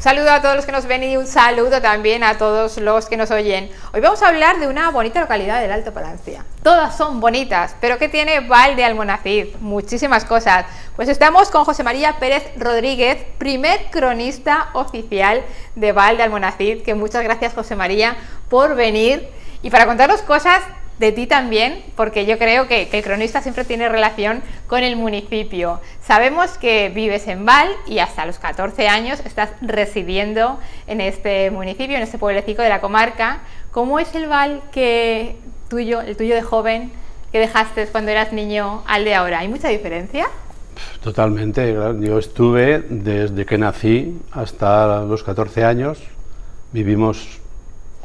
saludo a todos los que nos ven y un saludo también a todos los que nos oyen. Hoy vamos a hablar de una bonita localidad del Alto Palancia. Todas son bonitas, pero ¿qué tiene Val de Almonacid? Muchísimas cosas. Pues estamos con José María Pérez Rodríguez, primer cronista oficial de Val de Almonacid, que muchas gracias, José María, por venir y para contarnos cosas de ti también, porque yo creo que el cronista siempre tiene relación con el municipio. Sabemos que vives en Val y hasta los 14 años estás residiendo en este municipio, en este pueblecito de la comarca. ¿Cómo es el Val el tuyo de joven, que dejaste cuando eras niño al de ahora? ¿Hay mucha diferencia? Totalmente, claro. Yo estuve desde que nací hasta los 14 años,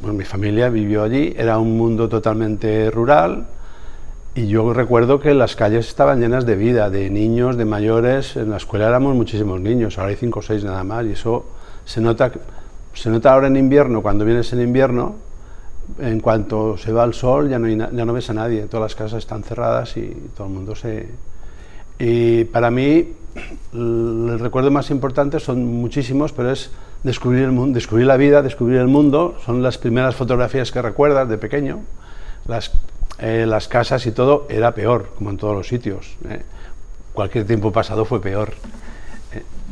mi familia vivió allí, era un mundo totalmente rural y yo recuerdo que las calles estaban llenas de vida, de niños, de mayores. En la escuela éramos muchísimos niños, ahora hay 5 o 6 nada más, y eso se nota ahora en invierno. Cuando vienes en invierno, en cuanto se va el sol ya no ves a nadie, todas las casas están cerradas y todo el mundo Y para mí el recuerdo más importante son muchísimos, pero es descubrir el mundo, descubrir la vida, descubrir el mundo. Son las primeras fotografías que recuerdas de pequeño. Las casas y todo era peor, como en todos los sitios. Cualquier tiempo pasado fue peor.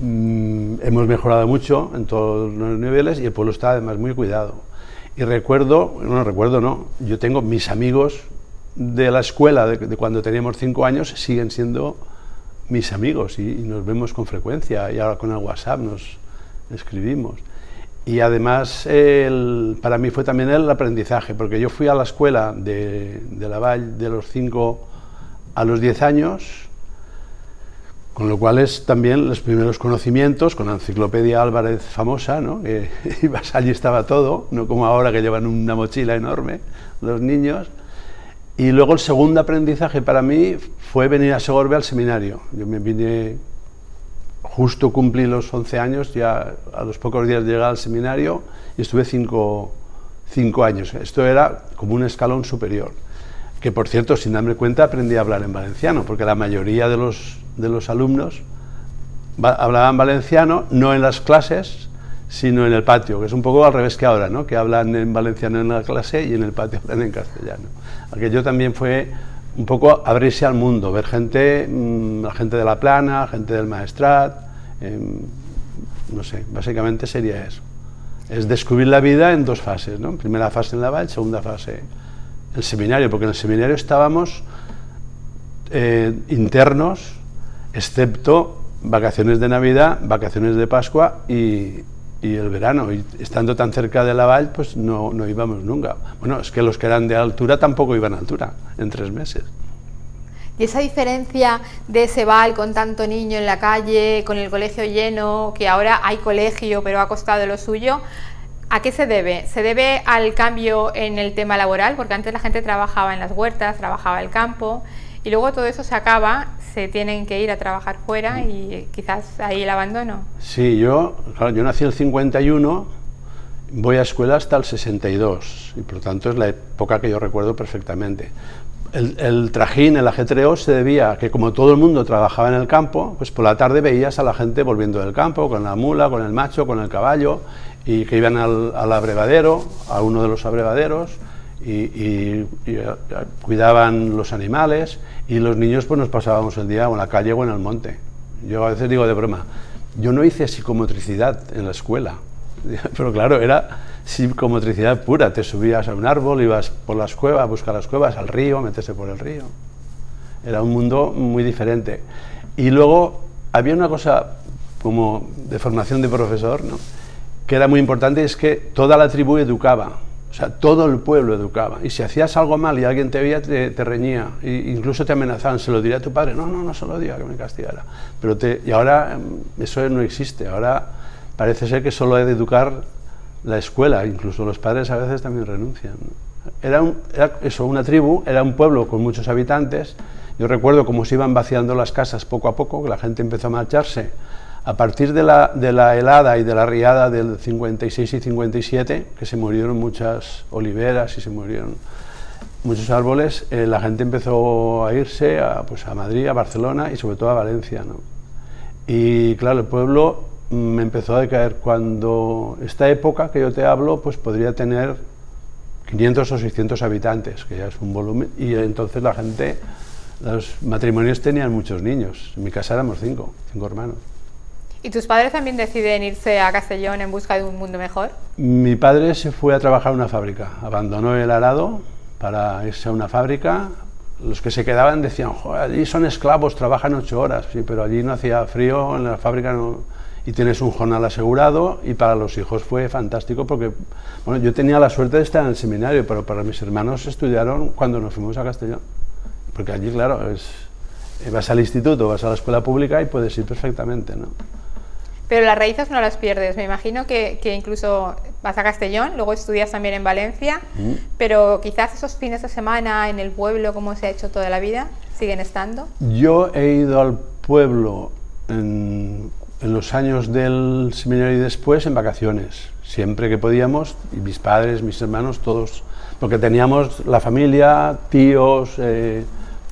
Hemos mejorado mucho en todos los niveles y el pueblo está además muy cuidado. Y yo tengo mis amigos de la escuela de cuando teníamos 5 años, siguen siendo mis amigos y nos vemos con frecuencia, y ahora con el WhatsApp nos escribimos. Y además para mí fue también el aprendizaje, porque yo fui a la escuela de la Vall de los 5 a los 10 años, con lo cual es también los primeros conocimientos, con la enciclopedia Álvarez famosa, ¿no? Que ibas allí, estaba todo, no como ahora que llevan una mochila enorme los niños. Y luego el segundo aprendizaje para mí fue venir a Segorbe al seminario. Yo me vine, justo cumplí los 11 años, ya a los pocos días de llegar al seminario, y estuve 5 años. Esto era como un escalón superior, que por cierto, sin darme cuenta, aprendí a hablar en valenciano, porque la mayoría de los alumnos hablaban valenciano, no en las clases, sino en el patio, que es un poco al revés que ahora, ¿no? Que hablan en valenciano en la clase y en el patio hablan en castellano. Aquello también fue un poco abrirse al mundo, ver gente, la gente de la Plana, gente del Maestrat, no sé, básicamente sería eso. Es descubrir la vida en 2 fases, ¿no? Primera fase en la Vall, segunda fase el seminario, porque en el seminario estábamos internos, excepto vacaciones de Navidad, vacaciones de Pascua y el verano, y estando tan cerca de la Vall, pues no íbamos nunca. Bueno, es que los que eran de altura tampoco iban a altura en 3 meses. Y esa diferencia de ese Val con tanto niño en la calle, con el colegio lleno, que ahora hay colegio pero ha costado lo suyo, ¿a qué se debe? ¿Se debe al cambio en el tema laboral? Porque antes la gente trabajaba en las huertas, trabajaba en el campo, y luego todo eso se acaba, se tienen que ir a trabajar fuera y quizás ahí el abandono. Sí, yo nací en el 51, voy a escuela hasta el 62, y por lo tanto es la época que yo recuerdo perfectamente. El trajín, el ajetreo se debía a que, como todo el mundo trabajaba en el campo, pues por la tarde veías a la gente volviendo del campo, con la mula, con el macho, con el caballo, y que iban al abrevadero, a uno de los abrevaderos, y cuidaban los animales, y los niños pues nos pasábamos el día o en la calle o en el monte. Yo a veces digo de broma, yo no hice psicomotricidad en la escuela, pero claro, era psicomotricidad pura. Te subías a un árbol, ibas por las cuevas, a buscar las cuevas, al río, meterse por el río. Era un mundo muy diferente. Y luego había una cosa como de formación de profesor, ¿no?, que era muy importante, es que toda la tribu educaba. O sea, todo el pueblo educaba, y si hacías algo mal y alguien te veía, te reñía, e incluso te amenazaban. Se lo diría a tu padre, no se lo diga, que me castigara. Y ahora eso no existe. Ahora parece ser que solo hay de educar la escuela, incluso los padres a veces también renuncian. Era una tribu, era un pueblo con muchos habitantes. Yo recuerdo cómo se iban vaciando las casas poco a poco, que la gente empezó a marcharse. A partir de la helada y de la riada del 56 y 57, que se murieron muchas oliveras y se murieron muchos árboles, la gente empezó a irse a Madrid, a Barcelona y sobre todo a Valencia, ¿no? Y claro, el pueblo me empezó a decaer. Cuando esta época que yo te hablo, pues podría tener 500 o 600 habitantes, que ya es un volumen, y entonces la gente, los matrimonios tenían muchos niños. En mi casa éramos cinco hermanos. ¿Y tus padres también deciden irse a Castellón en busca de un mundo mejor? Mi padre se fue a trabajar a una fábrica, abandonó el arado para irse a una fábrica. Los que se quedaban decían, joder, allí son esclavos, trabajan 8 horas, sí, pero allí no hacía frío, en la fábrica no, y tienes un jornal asegurado, y para los hijos fue fantástico porque, bueno, yo tenía la suerte de estar en el seminario, pero para mis hermanos estudiaron cuando nos fuimos a Castellón, porque allí, claro, vas al instituto, vas a la escuela pública y puedes ir perfectamente, ¿no? Pero las raíces no las pierdes. Me imagino que incluso vas a Castellón, luego estudias también en Valencia, pero quizás esos fines de semana en el pueblo, como se ha hecho toda la vida, siguen estando. Yo he ido al pueblo en los años del seminario y después en vacaciones, siempre que podíamos, y mis padres, mis hermanos, todos, porque teníamos la familia, tíos,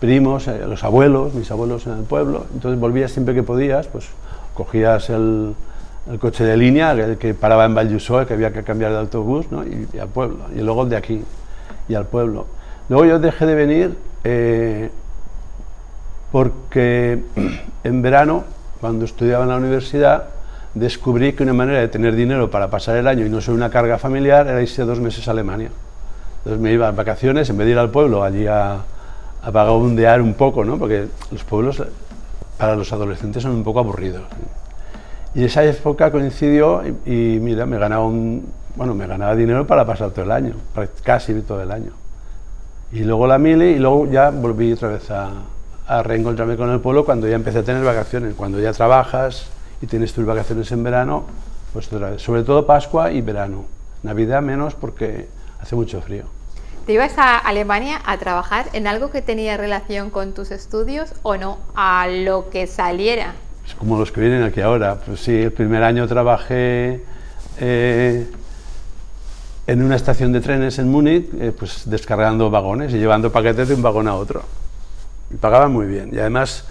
primos, los abuelos, mis abuelos en el pueblo, entonces volvías siempre que podías, pues cogías el coche de línea, el que paraba en Valldusó, que había que cambiar de autobús, ¿no? y al pueblo, y luego el de aquí, y al pueblo. Luego yo dejé de venir porque en verano, cuando estudiaba en la universidad, descubrí que una manera de tener dinero para pasar el año y no ser una carga familiar era irse 2 meses a Alemania. Entonces me iba a vacaciones, en vez de ir al pueblo, allí a vagabundear un poco, ¿no? Porque los pueblos para los adolescentes son un poco aburridos. Y esa época coincidió y mira, me ganaba dinero para pasar todo el año, casi todo el año. Y luego la mili y luego ya volví otra vez a reencontrarme con el pueblo cuando ya empecé a tener vacaciones. Cuando ya trabajas y tienes tus vacaciones en verano, pues otra vez. Sobre todo Pascua y verano. Navidad menos porque hace mucho frío. ¿Te ibas a Alemania a trabajar en algo que tenía relación con tus estudios o no? A lo que saliera. Es como los que vienen aquí ahora. Pues sí, el primer año trabajé en una estación de trenes en Múnich, pues descargando vagones y llevando paquetes de un vagón a otro. Y pagaban muy bien. Y además,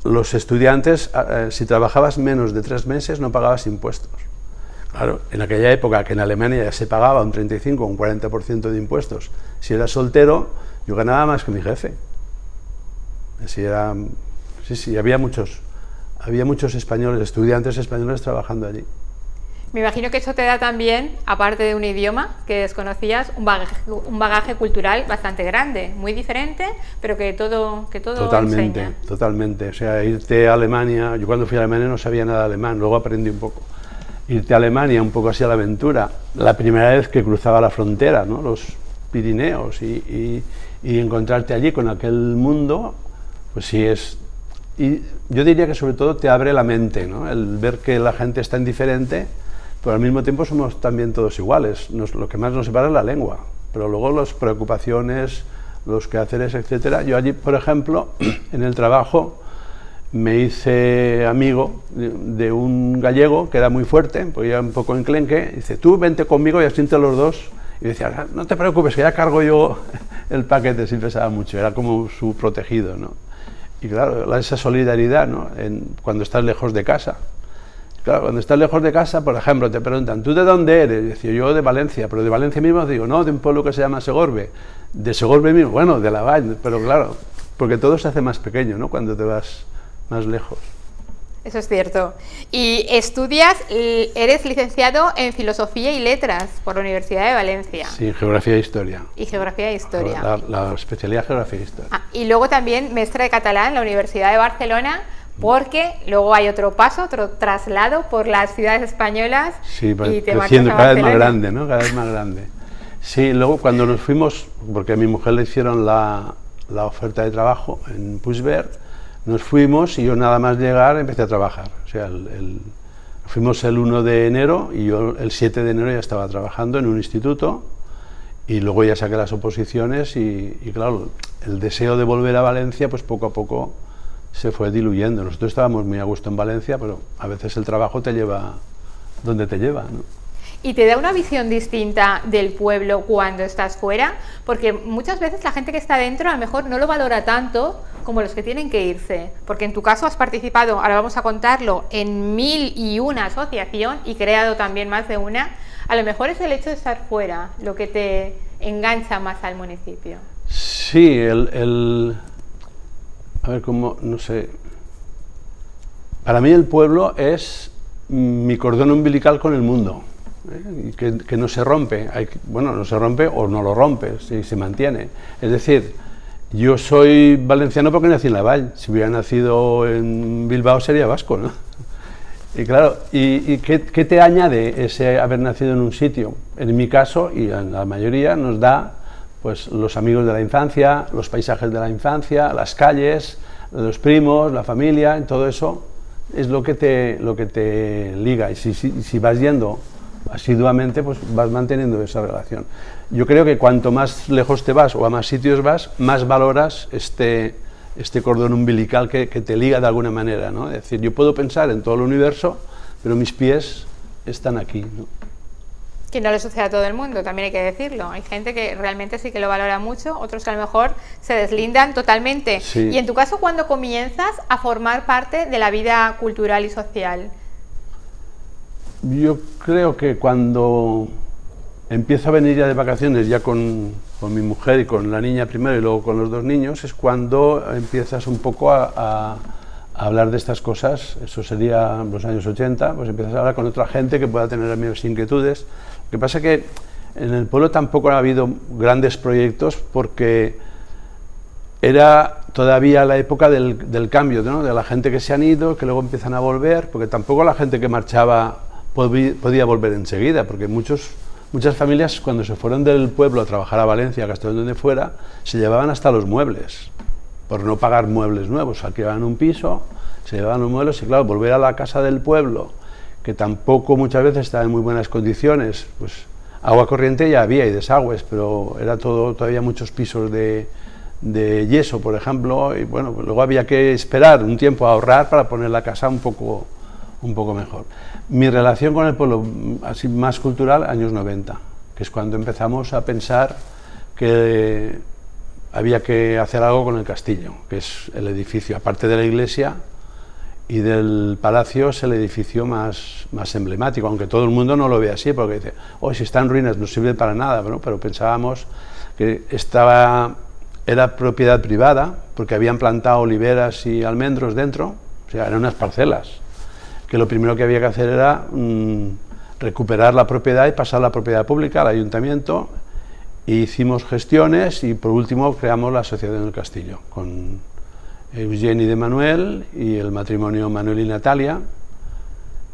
los estudiantes, si trabajabas menos de 3 meses, no pagabas impuestos. Claro, en aquella época que en Alemania ya se pagaba un 35 o un 40% de impuestos, si eras soltero, yo ganaba más que mi jefe. Sí, había muchos españoles, estudiantes españoles trabajando allí. Me imagino que eso te da también, aparte de un idioma que desconocías, un bagaje cultural bastante grande, muy diferente, pero que todo Totalmente, enseña. totalmente. O sea, irte a Alemania, yo cuando fui a Alemania no sabía nada de alemán, luego aprendí un poco. Irte a Alemania un poco así a la aventura, la primera vez que cruzaba la frontera, ¿no? Los Pirineos, y encontrarte allí con aquel mundo, pues sí es... Y yo diría que sobre todo te abre la mente, ¿no? El ver que la gente es tan diferente, pero al mismo tiempo somos también todos iguales. Lo que más nos separa es la lengua, pero luego las preocupaciones, los quehaceres, etcétera. Yo allí, por ejemplo, en el trabajo, me hice amigo de un gallego que era muy fuerte, porque era un poco enclenque. Dice, tú vente conmigo y así entre los dos. Y decía, no te preocupes, que ya cargo yo el paquete, si pesaba mucho. Era como su protegido, ¿no? Y claro, esa solidaridad, ¿no? Cuando estás lejos de casa. Claro, cuando estás lejos de casa, por ejemplo, te preguntan, ¿tú de dónde eres? Y decía, yo de Valencia, pero de Valencia mismo digo, no, de un pueblo que se llama Segorbe. De Segorbe mismo, bueno, de la Vall, pero claro, porque todo se hace más pequeño, ¿no? Cuando te vas más lejos. Eso es cierto. Y estudias, eres licenciado en Filosofía y Letras por la Universidad de Valencia. Sí, Geografía e Historia. Y Geografía e Historia. La especialidad Geografía e Historia. Y luego también maestra de catalán en la Universidad de Barcelona, porque luego hay otro paso, otro traslado por las ciudades españolas. Sí, y te creciendo cada vez más Barcelona. grande, ¿no? Cada vez más grande. Sí, luego cuando nos fuimos, porque a mi mujer le hicieron la oferta de trabajo en Puigverd, nos fuimos y yo nada más llegar empecé a trabajar. O sea, fuimos el 1 de enero y yo el 7 de enero ya estaba trabajando en un instituto y luego ya saqué las oposiciones y claro, el deseo de volver a Valencia pues poco a poco se fue diluyendo. Nosotros estábamos muy a gusto en Valencia, pero a veces el trabajo te lleva donde te lleva, ¿no? y te da una visión distinta del pueblo cuando estás fuera, porque muchas veces la gente que está dentro a lo mejor no lo valora tanto como los que tienen que irse, porque en tu caso has participado, ahora vamos a contarlo, en 1001 asociación y creado también más de una. A lo mejor es el hecho de estar fuera lo que te engancha más al municipio. Sí, a ver, cómo, no sé. Para mí el pueblo es mi cordón umbilical con el mundo, y que no se rompe. Bueno, no se rompe o no lo rompe, si se mantiene. Es decir, yo soy valenciano porque nací en la Vall. Si hubiera nacido en Bilbao sería vasco, ¿no? Y claro, ¿qué te añade ese haber nacido en un sitio? En mi caso, y en la mayoría, nos da pues los amigos de la infancia, los paisajes de la infancia, las calles, los primos, la familia, todo eso es lo que te liga. Y si vas yendo asiduamente, pues vas manteniendo esa relación. Yo creo que cuanto más lejos te vas o a más sitios vas, más valoras este cordón umbilical que te liga de alguna manera, ¿no? Es decir, yo puedo pensar en todo el universo, pero mis pies están aquí, ¿no? Que no le sucede a todo el mundo, también hay que decirlo. Hay gente que realmente sí que lo valora mucho, otros que a lo mejor se deslindan totalmente. Sí. Y en tu caso, ¿cuándo comienzas a formar parte de la vida cultural y social? Yo creo que cuando empiezo a venir ya de vacaciones, ya con mi mujer y con la niña primero y luego con los dos niños, es cuando empiezas un poco a hablar de estas cosas. Eso sería los años 80, pues empiezas a hablar con otra gente que pueda tener las mismas inquietudes. Lo que pasa es que en el pueblo tampoco ha habido grandes proyectos porque era todavía la época del cambio, ¿no? De la gente que se han ido, que luego empiezan a volver, porque tampoco la gente que marchaba podía volver enseguida, porque muchas familias cuando se fueron del pueblo a trabajar a Valencia, a Castellón, donde fuera, se llevaban hasta los muebles, por no pagar muebles nuevos, alquilaban un piso, se llevaban los muebles y claro, volver a la casa del pueblo, que tampoco muchas veces estaba en muy buenas condiciones, pues agua corriente ya había y desagües, pero era todo todavía muchos pisos de yeso, por ejemplo, y bueno, pues luego había que esperar un tiempo a ahorrar para poner la casa un poco mejor. Mi relación con el pueblo, así más cultural, años 90, que es cuando empezamos a pensar que había que hacer algo con el castillo, que es el edificio, aparte de la iglesia y del palacio, es el edificio más emblemático, aunque todo el mundo no lo ve así, porque dice, si está en ruinas no sirve para nada, ¿no? Pero pensábamos que era propiedad privada, porque habían plantado oliveras y almendros dentro, o sea, eran unas parcelas, que lo primero que había que hacer era recuperar la propiedad y pasar la propiedad pública al ayuntamiento, e hicimos gestiones y por último creamos la Asociación del Castillo, con Eugeni de Manuel y el matrimonio Manuel y Natalia,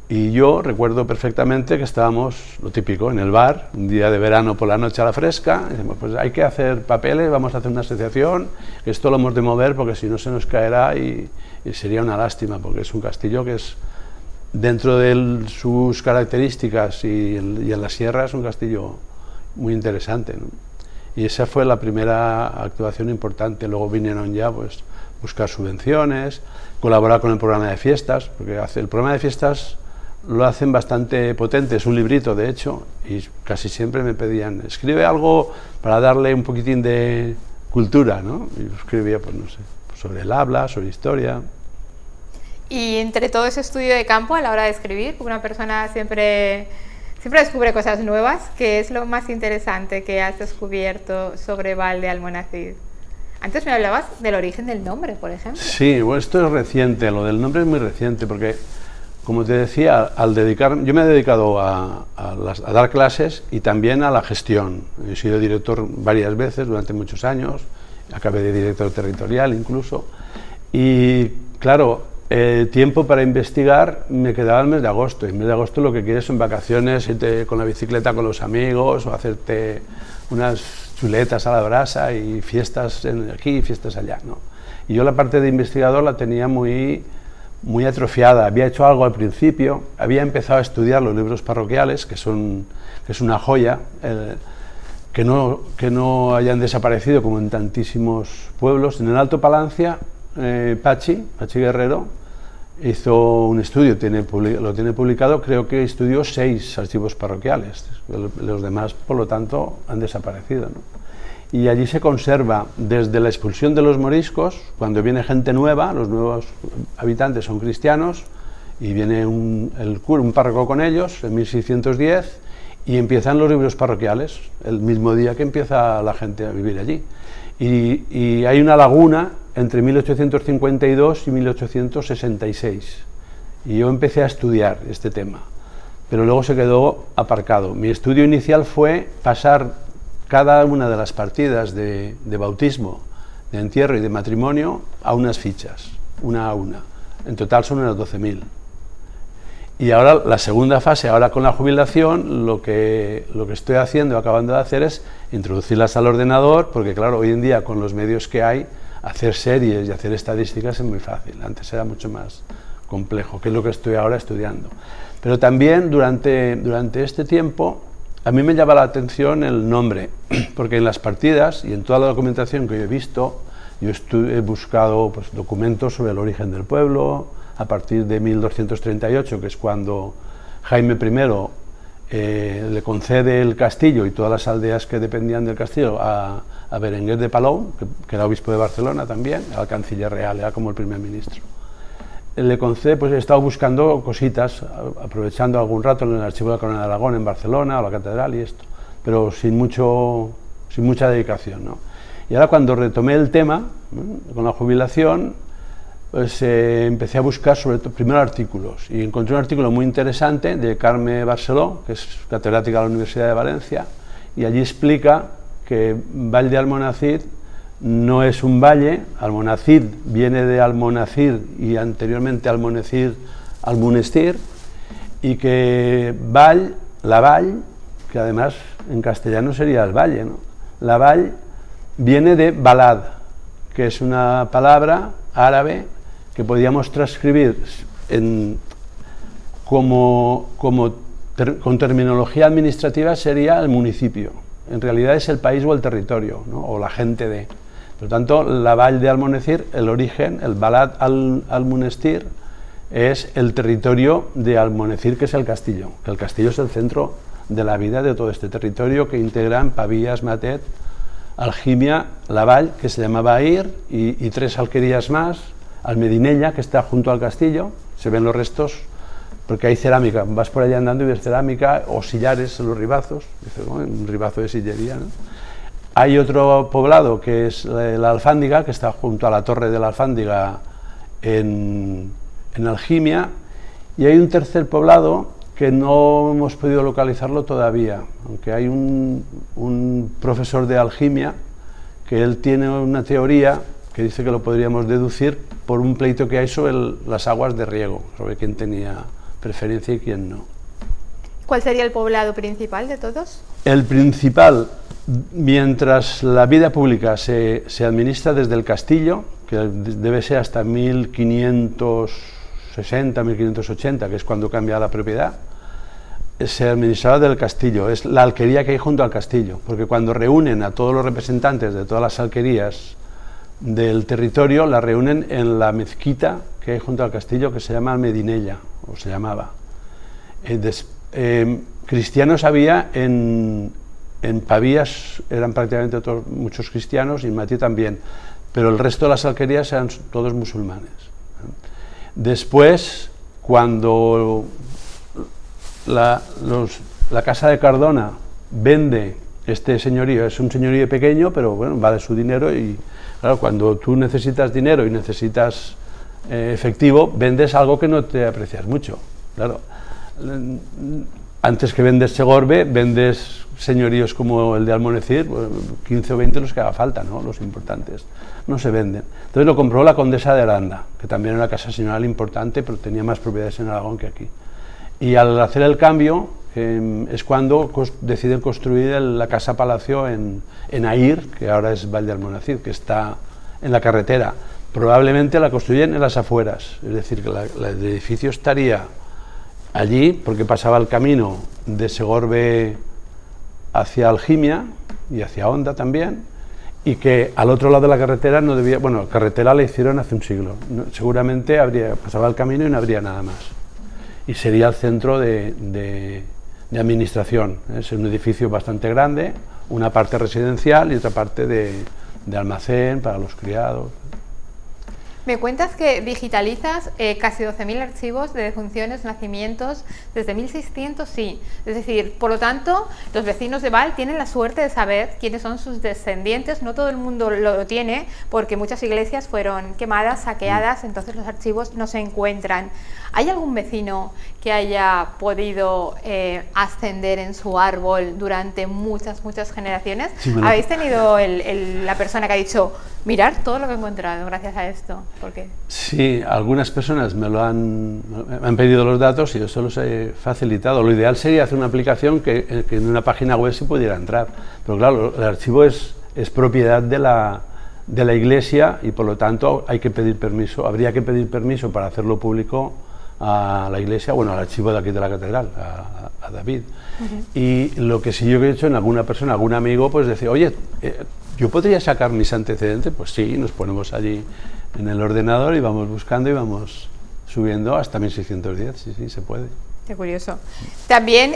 y yo recuerdo perfectamente que estábamos, lo típico, en el bar, un día de verano por la noche a la fresca, y decimos, pues hay que hacer papeles, vamos a hacer una asociación, que esto lo hemos de mover porque si no se nos caerá y sería una lástima, porque es un castillo que es, dentro de sus características y en la sierra, es un castillo muy interesante, ¿no? Y esa fue la primera actuación importante. Luego vinieron ya pues buscar subvenciones, colaborar con el programa de fiestas, porque el programa de fiestas lo hacen bastante potente, es un librito de hecho, y casi siempre me pedían, escribe algo para darle un poquitín de cultura, ¿no? Y yo escribía, pues no sé, sobre el habla, sobre historia. Y entre todo ese estudio de campo a la hora de escribir, porque una persona siempre descubre cosas nuevas, ¿qué es lo más interesante que has descubierto sobre Val de Almonacid? Antes me hablabas del origen del nombre, por ejemplo. Sí, bueno, esto es reciente, lo del nombre es muy reciente, porque, como te decía, yo me he dedicado a dar clases y también a la gestión. He sido director varias veces durante muchos años, acabé de director territorial incluso, y claro, tiempo para investigar me quedaba el mes de agosto, y el mes de agosto lo que quieres son vacaciones, irte con la bicicleta con los amigos o hacerte unas chuletas a la brasa y fiestas aquí y fiestas allá, ¿no? Y yo la parte de investigador la tenía muy atrofiada. Había hecho algo al principio, había empezado a estudiar los libros parroquiales, que es una joya, que no hayan desaparecido como en tantísimos pueblos. En el Alto Palancia, Pachi Guerrero, hizo un estudio, lo tiene publicado, creo que estudió 6 archivos parroquiales, los demás, por lo tanto, han desaparecido, ¿no? Y allí se conserva desde la expulsión de los moriscos, cuando viene gente nueva, los nuevos habitantes son cristianos, y viene un párroco con ellos en 1610, y empiezan los libros parroquiales, el mismo día que empieza la gente a vivir allí. Y hay una laguna entre 1852 y 1866, y yo empecé a estudiar este tema, pero luego se quedó aparcado. Mi estudio inicial fue pasar cada una de las partidas de bautismo, de entierro y de matrimonio a unas fichas, una a una. En total son unas 12.000. Y ahora la segunda fase, ahora con la jubilación, lo que estoy haciendo, acabando de hacer, es introducirlas al ordenador, porque claro, hoy en día con los medios que hay, hacer series y hacer estadísticas es muy fácil. Antes era mucho más complejo, que es lo que estoy ahora estudiando. Pero también durante este tiempo a mí me llama la atención el nombre, porque en las partidas y en toda la documentación que yo he visto, yo he buscado pues, documentos sobre el origen del pueblo, a partir de 1238, que es cuando Jaime I le concede el castillo y todas las aldeas que dependían del castillo a Berenguer de Palou, que era obispo de Barcelona también, al canciller real, era como el primer ministro. Le concede, pues he estado buscando cositas, aprovechando algún rato en el archivo de la Corona de Aragón en Barcelona, o la catedral y esto, pero sin mucha dedicación, ¿no? Y ahora cuando retomé el tema, con la jubilación, pues empecé a buscar sobre todo, primero artículos, y encontré un artículo muy interesante de Carme Barceló, que es catedrática de la Universidad de Valencia, y allí explica que Vall de Almonacid no es un valle. Almonacid viene de Almonacid y anteriormente Almonacid al Monestir, y que la vall, que además en castellano sería el valle, ¿no? La vall viene de balad, que es una palabra árabe que podíamos transcribir con terminología administrativa sería el municipio. En realidad es el país o el territorio, ¿no? O la gente de. Por lo tanto, la Vall de Almonacid, el origen, el Balad al Monestir, es el territorio de Almonacid, que es el castillo. Que el castillo es el centro de la vida de todo este territorio que integran Pavías, Matet, Algímia, la Vall, que se llamaba Air, y 3 alquerías más, Almedinella, que está junto al castillo, se ven los restos, porque hay cerámica, vas por allá andando y ves cerámica, o sillares en los ribazos, un ribazo de sillería, ¿no? Hay otro poblado que es la Alfándiga, que está junto a la torre de la Alfándiga en Algímia, y hay un tercer poblado que no hemos podido localizarlo todavía, aunque hay un profesor de Algímia que él tiene una teoría que dice que lo podríamos deducir por un pleito que hay sobre las aguas de riego, sobre quién tenía preferencia y quién no. ¿Cuál sería el poblado principal de todos? El principal, mientras la vida pública se administra desde el castillo, que debe ser hasta 1560, 1580, que es cuando cambia la propiedad, se administraba del castillo, es la alquería que hay junto al castillo, porque cuando reúnen a todos los representantes de todas las alquerías del territorio, la reúnen en la mezquita que hay junto al castillo, que se llama Almedinella, o se llamaba. Cristianos había en Pavías, eran prácticamente todos, muchos cristianos, y en Matí también, pero el resto de las alquerías eran todos musulmanes. Después, cuando la Casa de Cardona vende este señorío, es un señorío pequeño, pero bueno, va de su dinero, y claro, cuando tú necesitas dinero y necesitas efectivo, vendes algo que no te aprecias mucho, claro. Antes que vendes Segorbe, vendes señoríos como el de Almonacid, 15 o 20 los que haga falta, ¿no? Los importantes, no se venden. Entonces lo compró la condesa de Aranda, que también era una casa señorial importante, pero tenía más propiedades en Aragón que aquí. Y al hacer el cambio, es cuando deciden construir la casa palacio en Air, que ahora es Vall de Almonacid, que está en la carretera. Probablemente la construyen en las afueras, es decir, que el edificio estaría allí, porque pasaba el camino de Segorbe hacia Algímia y hacia Onda también, y que al otro lado de la carretera no debía, bueno, carretera la hicieron hace un siglo, seguramente pasaba el camino y no habría nada más, y sería el centro de administración, es un edificio bastante grande, una parte residencial y otra parte de almacén para los criados. Me cuentas que digitalizas casi 12.000 archivos de defunciones, nacimientos, desde 1600, sí. Es decir, por lo tanto, los vecinos de Val tienen la suerte de saber quiénes son sus descendientes. No todo el mundo lo tiene, porque muchas iglesias fueron quemadas, saqueadas, entonces los archivos no se encuentran. ¿Hay algún vecino que haya podido ascender en su árbol durante muchas generaciones? Sí, bueno. ¿Habéis tenido la persona que ha dicho, mirar todo lo que he encontrado gracias a esto? ¿Por qué? Sí, algunas personas me han pedido los datos y yo se los he facilitado. Lo ideal sería hacer una aplicación que en una página web se pudiera entrar, pero claro, el archivo es propiedad de la iglesia y por lo tanto hay que pedir permiso, habría que pedir permiso para hacerlo público a la iglesia, bueno, al archivo de aquí de la catedral, a David. Y lo que sí yo he hecho en alguna persona, algún amigo, pues decir, oye, ¿yo podría sacar mis antecedentes? Pues sí, nos ponemos allí en el ordenador y vamos buscando y vamos subiendo hasta 1610, sí, se puede. Qué curioso. También,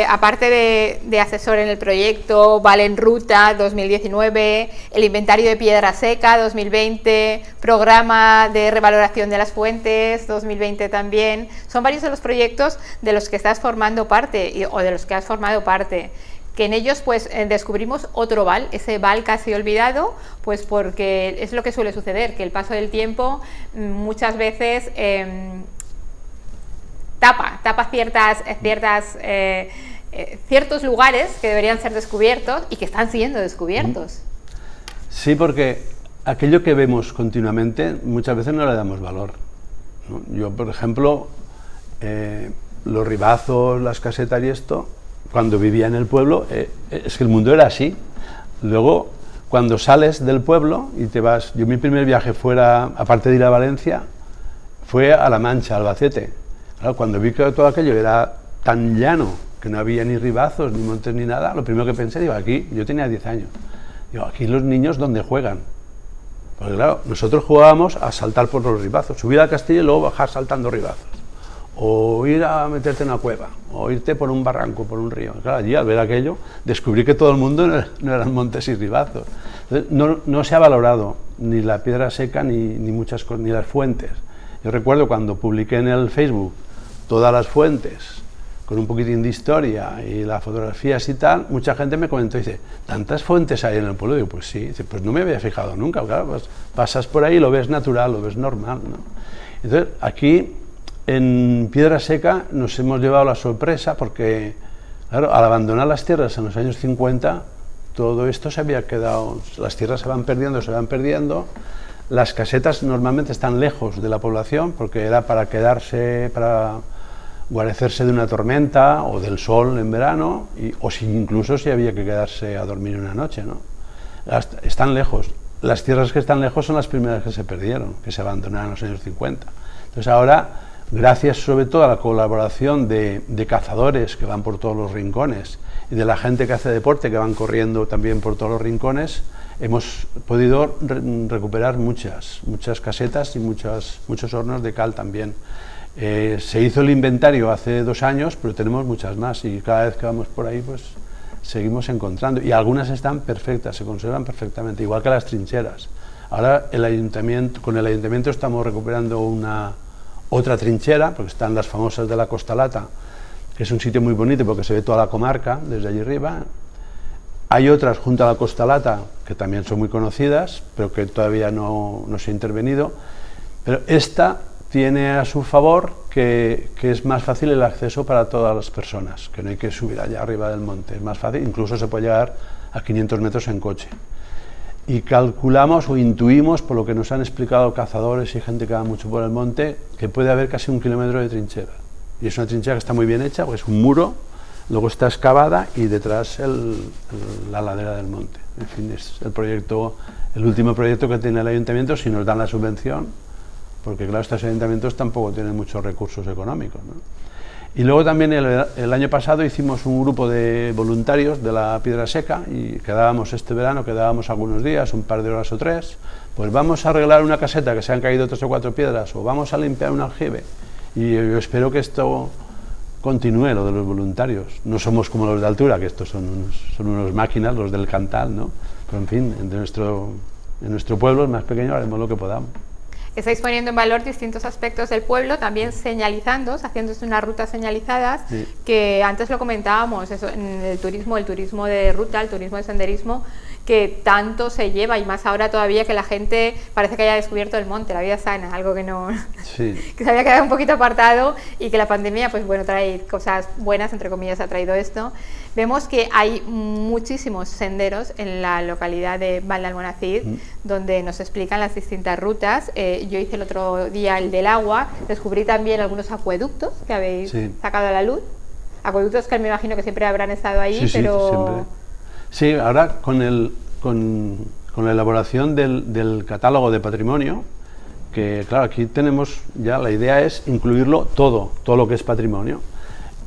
aparte de asesor en el proyecto Val en Ruta 2019, el inventario de piedra seca 2020, programa de revaloración de las fuentes 2020 también, son varios de los proyectos de los que estás formando parte o de los que has formado parte. Que en ellos pues descubrimos otro Val, ese Val casi olvidado, pues porque es lo que suele suceder, que el paso del tiempo muchas veces tapa ciertos lugares que deberían ser descubiertos y que están siendo descubiertos. Sí, porque aquello que vemos continuamente muchas veces no le damos valor, ¿no? Yo, por ejemplo, los ribazos, las casetas y esto, cuando vivía en el pueblo, es que el mundo era así. Luego, cuando sales del pueblo y te vas... Yo mi primer viaje fuera, aparte de ir a Valencia, fue a La Mancha, Albacete. Claro, cuando vi que todo aquello era tan llano, que no había ni ribazos, ni montes, ni nada, lo primero que pensé, digo, aquí, yo tenía 10 años, digo, aquí los niños, ¿dónde juegan? Porque claro, nosotros jugábamos a saltar por los ribazos, subir al castillo y luego bajar saltando ribazos. O ir a meterte en una cueva, o irte por un barranco, por un río. Claro, allí al ver aquello, descubrí que todo el mundo no eran montes y ribazos. Entonces, no se ha valorado ni la piedra seca ni muchas cosas, ni las fuentes. Yo recuerdo cuando publiqué en el Facebook todas las fuentes, con un poquitín de historia y las fotografías y tal, mucha gente me comentó y dice, ¿tantas fuentes hay en el pueblo? Digo, pues sí. Dice, pues no me había fijado nunca. Claro, pues pasas por ahí y lo ves natural, lo ves normal, ¿no? Entonces, aquí... En Piedra Seca nos hemos llevado la sorpresa porque, claro, al abandonar las tierras en los años 50, todo esto se había quedado, las tierras se van perdiendo, las casetas normalmente están lejos de la población porque era para quedarse, para guarecerse de una tormenta o del sol en verano, o si incluso si había que quedarse a dormir una noche, ¿no? Están lejos. Las tierras que están lejos son las primeras que se perdieron, que se abandonaron en los años 50. Entonces ahora, gracias sobre todo a la colaboración de cazadores que van por todos los rincones y de la gente que hace deporte que van corriendo también por todos los rincones, hemos podido recuperar muchas casetas y muchos hornos de cal también. Se hizo el inventario hace 2 años, pero tenemos muchas más y cada vez que vamos por ahí pues seguimos encontrando y algunas están perfectas, se conservan perfectamente, igual que las trincheras. Ahora con el ayuntamiento estamos recuperando otra trinchera, porque están las famosas de la Costalata, que es un sitio muy bonito porque se ve toda la comarca desde allí arriba. Hay otras junto a la Costalata que también son muy conocidas, pero que todavía no se ha intervenido. Pero esta tiene a su favor que es más fácil el acceso para todas las personas, que no hay que subir allá arriba del monte, es más fácil, incluso se puede llegar a 500 metros en coche. Y calculamos o intuimos, por lo que nos han explicado cazadores y gente que va mucho por el monte, que puede haber casi 1 kilómetro de trinchera. Y es una trinchera que está muy bien hecha, pues es un muro, luego está excavada y detrás la ladera del monte. En fin, es el último proyecto que tiene el ayuntamiento, si nos dan la subvención, porque claro, estos ayuntamientos tampoco tienen muchos recursos económicos, ¿no? Y luego también el año pasado hicimos un grupo de voluntarios de la Piedra Seca y quedábamos este verano, quedábamos algunos días, un par de horas o 3, pues vamos a arreglar una caseta que se han caído 3 o 4 piedras o vamos a limpiar un aljibe. Y yo espero que esto continúe, lo de los voluntarios. No somos como los de altura, que estos son unos máquinas, los del Cantal, ¿no? Pero en fin, en nuestro pueblo, el más pequeño, haremos lo que podamos. Estáis poniendo en valor distintos aspectos del pueblo, también señalizando, haciéndose unas rutas señalizadas, sí, que antes lo comentábamos, eso, en el turismo de ruta, el turismo de senderismo, que tanto se lleva, y más ahora todavía que la gente parece que haya descubierto el monte, la vida sana, algo que no, sí, que se había quedado un poquito apartado, y que la pandemia, pues bueno, trae cosas buenas, entre comillas, ha traído esto. Vemos que hay muchísimos senderos en la localidad de Val d'Almonacid, donde nos explican las distintas rutas. Yo hice el otro día el del agua, descubrí también algunos acueductos que habéis sacado a la luz, acueductos que me imagino que siempre habrán estado ahí, pero... Siempre. Sí, ahora con la elaboración del catálogo de patrimonio, que claro, aquí tenemos ya, la idea es incluirlo todo lo que es patrimonio.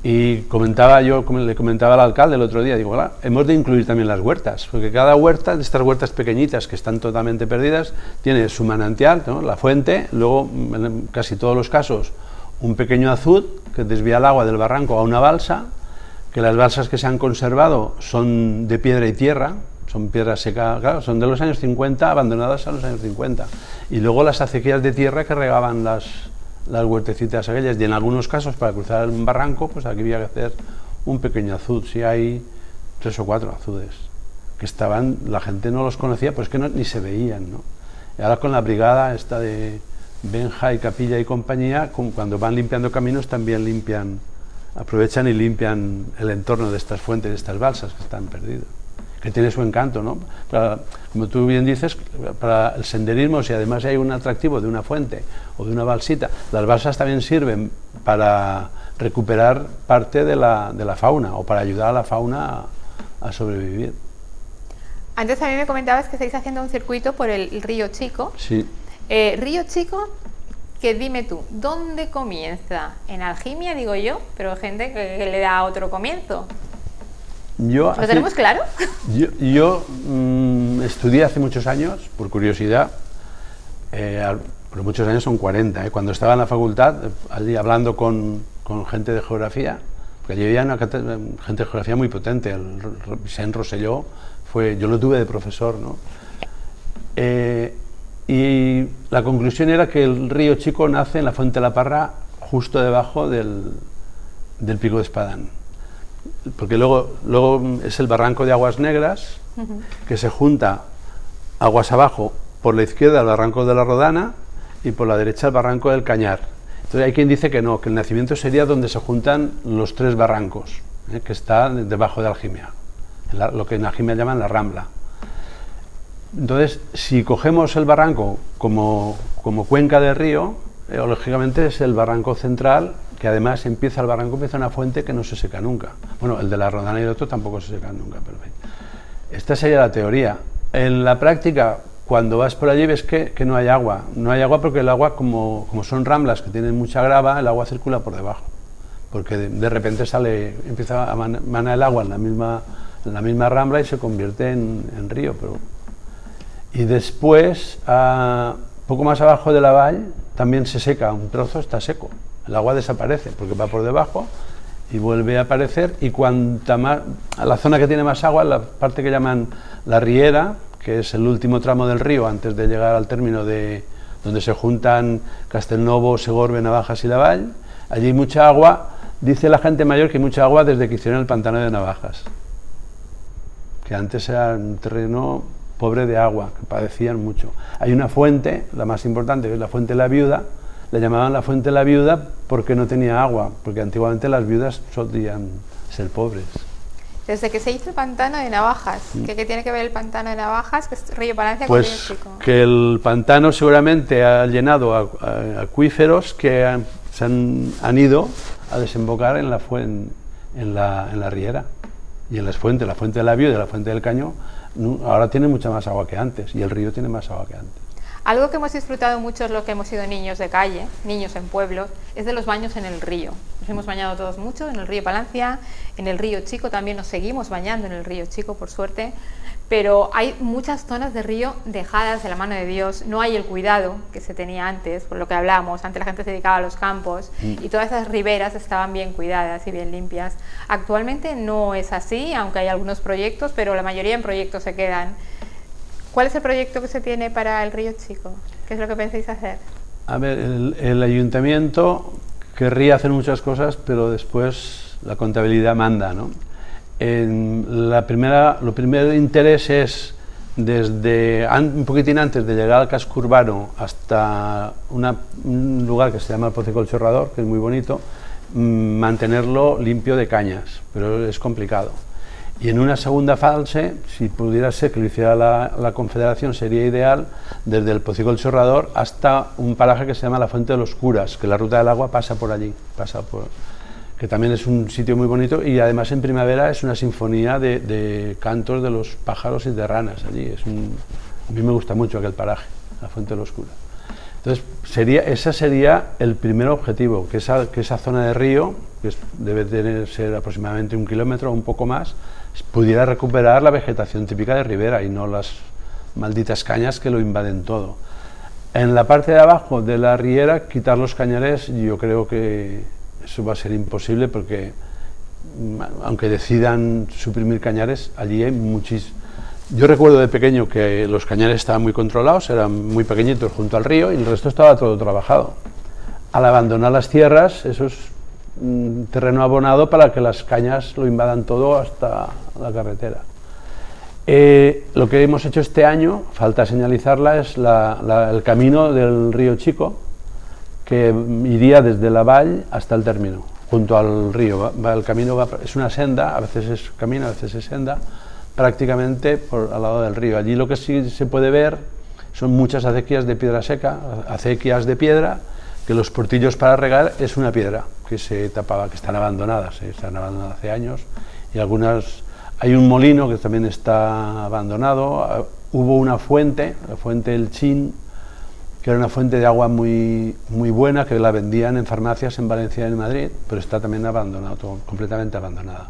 Y le comentaba al alcalde el otro día, digo, claro, hemos de incluir también las huertas, porque cada huerta, de estas huertas pequeñitas que están totalmente perdidas, tiene su manantial, ¿no?, la fuente, luego en casi todos los casos un pequeño azud que desvía el agua del barranco a una balsa, que las balsas que se han conservado son de piedra y tierra, son piedras secas, claro, son de los años 50, abandonadas a los años 50, y luego las acequias de tierra que regaban las huertecitas aquellas, y en algunos casos para cruzar el barranco, pues aquí había que hacer un pequeño azud. Sí, hay 3 o 4 azudes que estaban, la gente no los conocía, pues que ni se veían, ¿no? Y ahora con la brigada esta de Benja y Capilla y compañía, cuando van limpiando caminos también aprovechan y limpian el entorno de estas fuentes, de estas balsas que están perdidas, que tiene su encanto, ¿no? Como tú bien dices, para el senderismo, si además hay un atractivo de una fuente o de una balsita, las balsas también sirven para recuperar parte de la fauna o para ayudar a la fauna a sobrevivir. Antes también me comentabas que estáis haciendo un circuito por el Río Chico. Sí. Río Chico, que dime tú, ¿dónde comienza? En Algimia, digo yo, pero hay gente que le da otro comienzo. ¿Lo tenemos claro? Yo estudié hace muchos años, por curiosidad, pero muchos años son 40, cuando estaba en la facultad, allí hablando con gente de geografía, porque allí había gente de geografía muy potente, el Vicent Rosselló, yo lo tuve de profesor, ¿no? Y la conclusión era que el río Chico nace en la Fuente de la Parra, justo debajo del Pico de Espadán, porque luego es el barranco de Aguas Negras, que se junta aguas abajo, por la izquierda el barranco de la Rodana y por la derecha el barranco del Cañar. Entonces hay quien dice que no, que el nacimiento sería donde se juntan los 3 barrancos, que está debajo de Algimia, lo que en Algimia llaman la Rambla. Entonces, si cogemos el barranco como cuenca del río, lógicamente es el barranco central, que además empieza una fuente que no se seca nunca. Bueno, el de la Rodana y el otro tampoco se secan nunca, pero bien. Esta sería la teoría. En la práctica, cuando vas por allí ves que no hay agua. No hay agua porque el agua, como son ramblas que tienen mucha grava, el agua circula por debajo. Porque de repente empieza a manar el agua en la misma rambla y se convierte en río. Y después, poco más abajo de la vall, también se seca, un trozo está seco. El agua desaparece porque va por debajo y vuelve a aparecer, y cuanta más, a la zona que tiene más agua, la parte que llaman la Riera, que es el último tramo del río antes de llegar al término de donde se juntan Castelnovo, Segorbe, Navajas y la Vall, allí hay mucha agua. Dice la gente mayor que hay mucha agua desde que hicieron el pantano de Navajas, que antes era un terreno pobre de agua, que padecían mucho. Hay una fuente, la más importante, que es la Fuente de la Viuda. Le llamaban la Fuente de la Viuda porque no tenía agua, porque antiguamente las viudas solían ser pobres. Desde que se hizo el pantano de Navajas, ¿qué tiene que ver el pantano de Navajas, que es Río Palencia, pues con Río Chico? Que el pantano seguramente ha llenado acuíferos que se han ido a desembocar en la Riera y en las fuentes. La Fuente de la Viuda y la Fuente del Caño ahora tiene mucha más agua que antes, y el río tiene más agua que antes. Algo que hemos disfrutado mucho, los que hemos sido niños de calle, niños en pueblos, es de los baños en el río. Nos hemos bañado todos mucho en el río Palancia, en el río Chico también nos seguimos bañando en el río Chico, por suerte, pero hay muchas zonas de río dejadas de la mano de Dios, no hay el cuidado que se tenía antes, por lo que hablábamos, antes la gente se dedicaba a los campos y todas esas riberas estaban bien cuidadas y bien limpias. Actualmente no es así, aunque hay algunos proyectos, pero la mayoría en proyectos se quedan. ¿Cuál es el proyecto que se tiene para el río Chico? ¿Qué es lo que pensáis hacer? A ver, el ayuntamiento querría hacer muchas cosas, pero después la contabilidad manda, ¿no? Lo primero de interés es, desde un poquitín antes de llegar al casco urbano hasta un lugar que se llama el Pocico del Chorrador, que es muy bonito, mantenerlo limpio de cañas, pero es complicado. Y en una segunda fase, si pudiera ser que lo hiciera la Confederación, sería ideal desde el Pocico del Chorrador hasta un paraje que se llama la Fuente de los Curas, que la ruta del agua pasa por allí, que también es un sitio muy bonito, y además en primavera es una sinfonía de cantos de los pájaros y de ranas allí. A mí me gusta mucho aquel paraje, la Fuente de los Curas. Entonces, ese sería el primer objetivo, que esa zona de río, que debe ser aproximadamente 1 kilómetro o un poco más, pudiera recuperar la vegetación típica de ribera y no las malditas cañas que lo invaden todo. En la parte de abajo de la riera, quitar los cañares, yo creo que eso va a ser imposible, porque aunque decidan suprimir cañares, allí hay muchísimos. Yo recuerdo de pequeño que los cañares estaban muy controlados, eran muy pequeñitos junto al río, y el resto estaba todo trabajado. Al abandonar las tierras, eso es terreno abonado para que las cañas lo invadan todo hasta la carretera. Lo que hemos hecho este año, falta señalizarla, es el camino del río Chico, que iría desde la vall hasta el término, junto al río. El camino es una senda, a veces es camino, a veces es senda, prácticamente al lado del río. Allí lo que sí se puede ver son muchas acequias de piedra seca, acequias de piedra, que los portillos para regar es una piedra que se tapaba, que están abandonadas hace años, y algunas. Hay un molino que también está abandonado. Hubo una fuente, la fuente del Chin, que era una fuente de agua muy, muy buena, que la vendían en farmacias en Valencia y en Madrid, pero está también abandonado, completamente abandonada.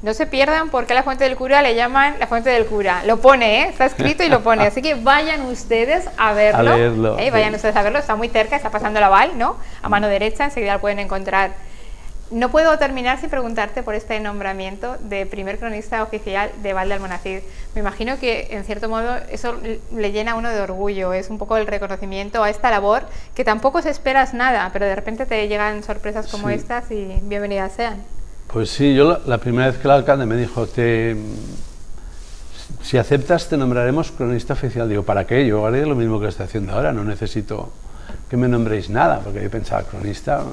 No se pierdan porque la Fuente del Cura le llaman la Fuente del Cura. Lo pone, está escrito y lo pone. Así que vayan ustedes a verlo. A leerlo. Vayan ustedes a verlo, está muy cerca, está pasando la Val, ¿no? A mano derecha, enseguida lo pueden encontrar. No puedo terminar sin preguntarte por este nombramiento de primer cronista oficial de Val de Almonacid. Me imagino que, en cierto modo, eso le llena a uno de orgullo. Es un poco el reconocimiento a esta labor, que tampoco se esperas nada, pero de repente te llegan sorpresas como estas y bienvenidas sean. Pues sí, yo la primera vez que el alcalde me dijo, si aceptas te nombraremos cronista oficial. Digo, ¿para qué? Yo haré lo mismo que estoy haciendo ahora, no necesito que me nombréis nada, porque yo pensaba, cronista.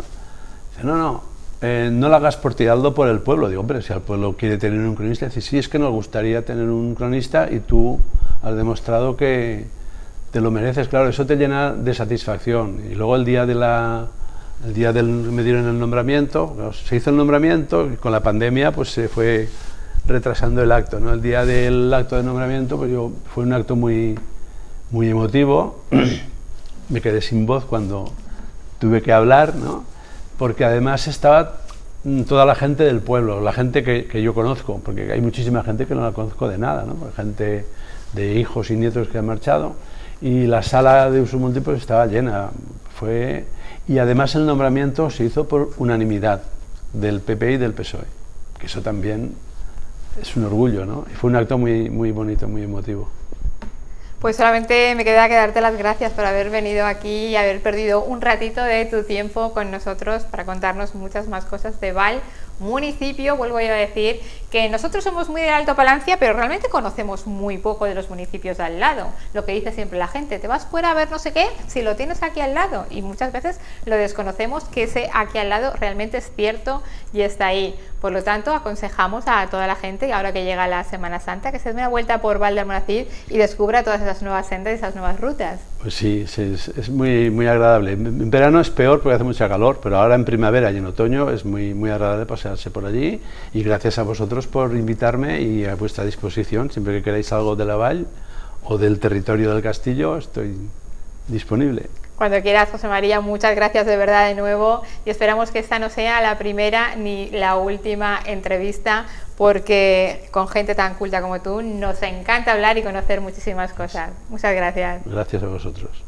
Dice, no lo hagas por ti, hazlo por el pueblo. Digo, hombre, si el pueblo quiere tener un cronista, dice, sí, es que nos gustaría tener un cronista y tú has demostrado que te lo mereces. Claro, eso te llena de satisfacción. Y luego el día me dieron el nombramiento, se hizo el nombramiento, y con la pandemia pues se fue retrasando el acto, ¿no? El día del acto de nombramiento pues fue un acto muy, muy emotivo. Me quedé sin voz cuando tuve que hablar, ¿no? Porque además estaba toda la gente del pueblo, la gente que yo conozco, porque hay muchísima gente que no la conozco de nada, ¿no? Gente de hijos y nietos que han marchado, y la sala de uso múltiple estaba llena. Y además el nombramiento se hizo por unanimidad del PP y del PSOE, que eso también es un orgullo, ¿no? Y fue un acto muy, muy bonito, muy emotivo. Pues solamente me queda que darte las gracias por haber venido aquí y haber perdido un ratito de tu tiempo con nosotros para contarnos muchas más cosas de Val, municipio. Vuelvo a decir que nosotros somos muy de Alto Palancia, pero realmente conocemos muy poco de los municipios de al lado. Lo que dice siempre la gente, te vas fuera a ver no sé qué, si lo tienes aquí al lado, y muchas veces lo desconocemos, que ese aquí al lado realmente es cierto y está ahí. Por lo tanto, aconsejamos a toda la gente, ahora que llega la Semana Santa, que se dé una vuelta por Val de Almonacid y descubra todas esas nuevas sendas y esas nuevas rutas. Pues sí, es muy, muy agradable. En verano es peor porque hace mucha calor, pero ahora en primavera y en otoño es muy, muy agradable pasearse por allí, y gracias a vosotros por invitarme, y a vuestra disposición, siempre que queráis algo de la Val o del territorio del castillo, estoy disponible. Cuando quieras, José María, muchas gracias de verdad de nuevo y esperamos que esta no sea la primera ni la última entrevista, porque con gente tan culta como tú nos encanta hablar y conocer muchísimas cosas. Muchas gracias. Gracias a vosotros.